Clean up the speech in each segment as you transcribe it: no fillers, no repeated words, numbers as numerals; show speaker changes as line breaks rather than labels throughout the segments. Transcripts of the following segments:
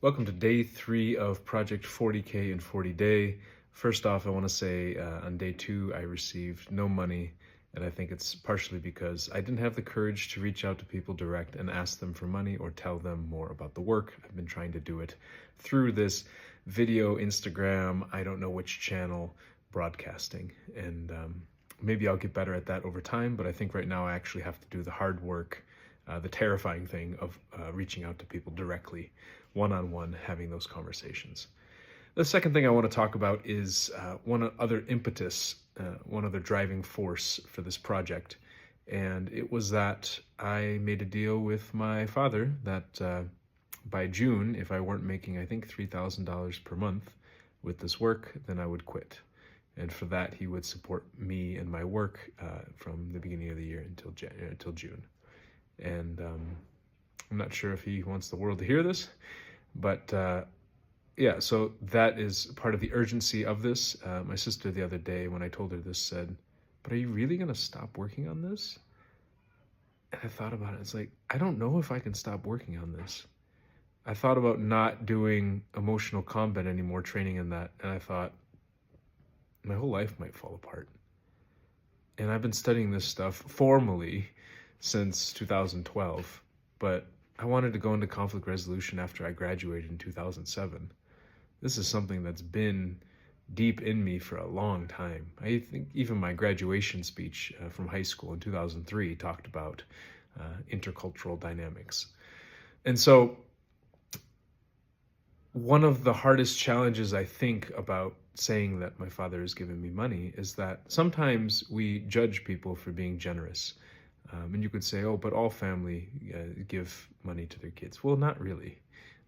Welcome to day 3 of Project 40K in 40 Day. First off, I want to say on day 2, I received no money, and I think it's partially because I didn't have the courage to reach out to people direct and ask them for money or tell them more about the work. I've been trying to do it through this video, Instagram, I don't know which channel, broadcasting, and maybe I'll get better at that over time, but I think right now I actually have to do the hard work, the terrifying thing of reaching out to people directly, one-on-one, having those conversations. The second thing I want to talk about is one other impetus, one other driving force for this project. And it was that I made a deal with my father that by June, if I weren't making, I think, $3,000 per month with this work, then I would quit. And for that, he would support me and my work from the beginning of the year until June. And I'm not sure if he wants the world to hear this, but yeah, so that is part of the urgency of this. My sister the other day, when I told her this, said, "But are you really going to stop working on this?" And I thought about it. It's like, I don't know if I can stop working on this. I thought about not doing emotional combat anymore, training in that, and I thought, my whole life might fall apart. And I've been studying this stuff formally since 2012, but I wanted to go into conflict resolution after I graduated in 2007. This is something that's been deep in me for a long time. I think even my graduation speech from high school in 2003 talked about intercultural dynamics. And so one of the hardest challenges I think about saying that my father has given me money is that sometimes we judge people for being generous. And you could say, oh, but all family give money to their kids. Well, not really.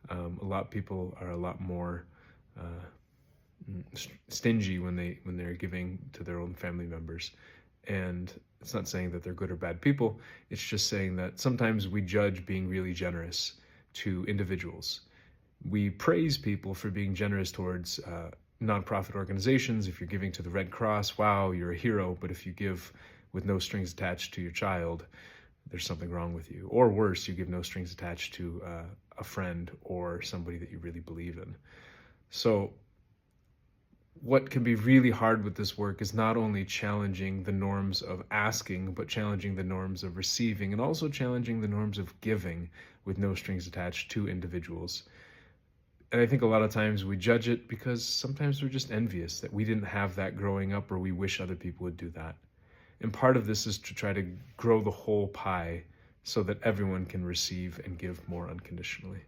A lot of people are a lot more stingy when they're giving to their own family members. And it's not saying that they're good or bad people. It's just saying that sometimes we judge being really generous to individuals. We praise people for being generous towards nonprofit organizations. If you're giving to the Red Cross, wow, you're a hero. But if you give with no strings attached to your child, there's something wrong with you. Or worse, you give no strings attached to a friend or somebody that you really believe in. So what can be really hard with this work is not only challenging the norms of asking, but challenging the norms of receiving, and also challenging the norms of giving with no strings attached to individuals. And I think a lot of times we judge it because sometimes we're just envious that we didn't have that growing up, or we wish other people would do that. And part of this is to try to grow the whole pie so that everyone can receive and give more unconditionally.